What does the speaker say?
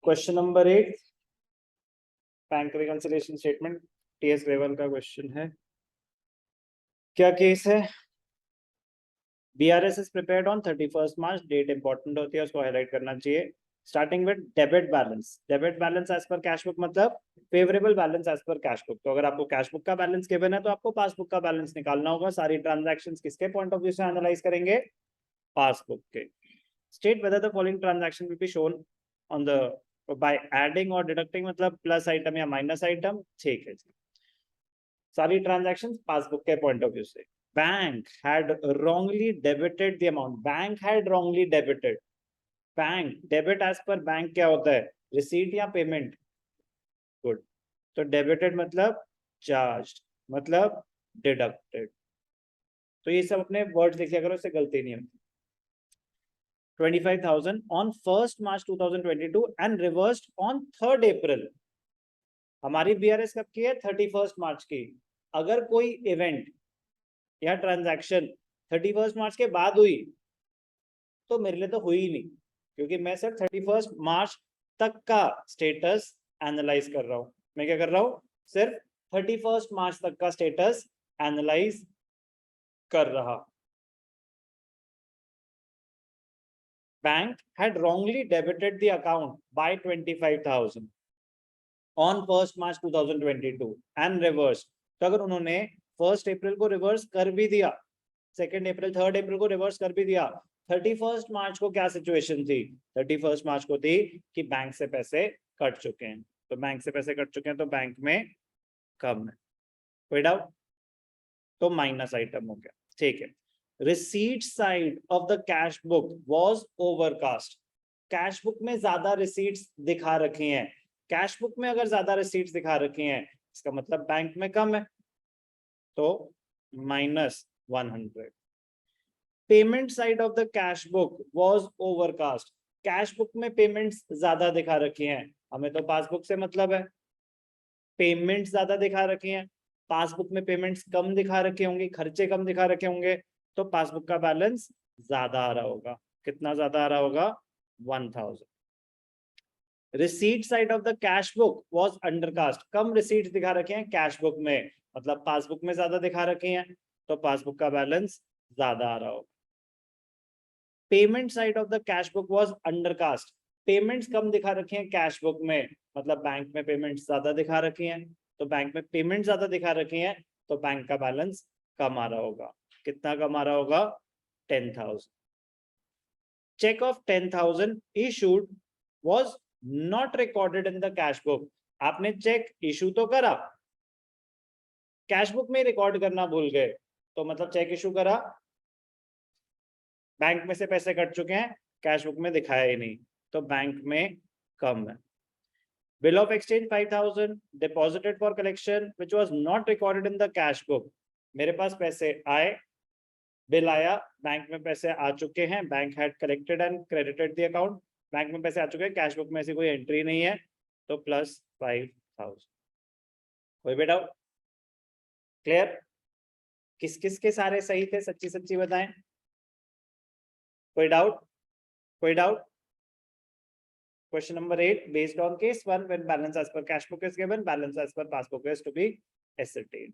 Question number 8 bank reconciliation statement TS Grewal का question है। क्या केस है? BRS is prepared on 31 March, date important होती है, उसको हाईलाइट करना चाहिए। Starting with debit balance as per cash book, मतलब favourable balance as per cash book. तो अगर आपको कैश बुक का बैलेंस गिवन है तो आपको पासबुक का बैलेंस निकालना होगा। सारी ट्रांजैक्शंस किसके पॉइंट ऑफ व्यू से एनालाइज करेंगे? पासबुक के। State whether the following transaction will be shown on the by adding और डिडक्टिंग, मतलब प्लस आइटम या माइनस आइटम। ठीक है जी, सारी ट्रांजैक्शंस पासबुक के पॉइंट ऑफ व्यू से। Bank had wrongly debited the amount, bank had wrongly debited। Bank debit as पर बैंक क्या होता है? रिसीट या पेमेंट? गुड। तो डेबिटेड मतलब चार्ज, मतलब डिडक्टेड। तो ये सब अपने वर्ड्स लिख लिया करो, इससे गलती नहीं होती। 25,000 on 1st March 2022 and reversed on 3rd April। हमारी बीआरएस कब की है? 31 मार्च की। अगर कोई इवेंट या ट्रांजैक्शन 31 मार्च के बाद हुई तो मेरे लिए तो हुई ही नहीं, क्योंकि मैं सिर्फ 31 मार्च तक का स्टेटस एनालाइज कर रहा हूं। मैं क्या कर रहा हूं? सिर्फ 31 मार्च तक का स्टेटस एनालाइज कर रहा। Bank had wrongly debited the account by 25,000 on 1st March 2022 and reversed। तो अगर उन्होंने 1 अप्रैल को रिवर्स कर भी दिया, 2 अप्रैल 3 अप्रैल को रिवर्स कर भी दिया, 31 मार्च को क्या सिचुएशन थी? 31 मार्च को थी कि बैंक से पैसे कट चुके हैं। तो बैंक से पैसे कट चुके हैं तो बैंक में कम है। कोई डाउट? तो माइनस आइटम हो गया। ठीक है। Receipt side of the cash book was overcast. Cash book में ज्यादा रिसीट्स दिखा रखी हैं। कैश बुक में अगर ज्यादा रिसीट्स दिखा रखी हैं इसका मतलब बैंक में कम है, तो -100। Payment side of the cash book was overcast. Cash book में पेमेंट्स ज्यादा दिखा रखी हैं, हमें तो पासबुक से मतलब है। पेमेंट्स ज्यादा दिखा रखी हैं, पासबुक में पेमेंट्स कम दिखा रखे होंगे, खर्चे कम दिखा रखे होंगे, तो पासबुक का बैलेंस ज्यादा आ रहा होगा। कितना ज्यादा आ रहा होगा? 1000। Receipt side of the cash book was undercast. Come receipts दिखा रखे हैं कैश बुक में, मतलब पासबुक में ज्यादा दिखा रखे हैं, तो पासबुक का बैलेंस ज्यादा आ रहा होगा। Payment side of the cash book was undercast. Payments कम दिखा रखे हैं कैश बुक में, मतलब बैंक में पेमेंट्स ज्यादा दिखा रखी हैं, तो बैंक में पेमेंट ज्यादा दिखा रखी हैं, तो बैंक का बैलेंस कम आ रहा होगा। कितना कम आ रहा होगा? 10,000। Cheque of 10,000 issued was not recorded in the cash book. आपने चेक इशू तो करा, कैश बुक में रिकॉर्ड करना भूल गए, तो मतलब चेक इशू करा, बैंक में से पैसे कट चुके हैं, कैश बुक में दिखाया ही नहीं, तो बैंक में कम है। Bill of exchange 5,000 deposited for collection which was not recorded in the cash book. मेरे पास पैसे आए, बिल आया, बैंक में पैसे आ चुके हैं, bank had collected and credited the account, bank में पैसे आ चुके हैं, कैश बुक में ऐसी कोई एंट्री नहीं है, तो +5,000। कोई भी डाउट? क्लियर? किस किस के सारे सही थे? सच्ची सच्ची बताएं। कोई डाउट? कोई doubt? Question number 8, based on case 1, when balance as per cash book is given, balance as per passbook is to be ascertained.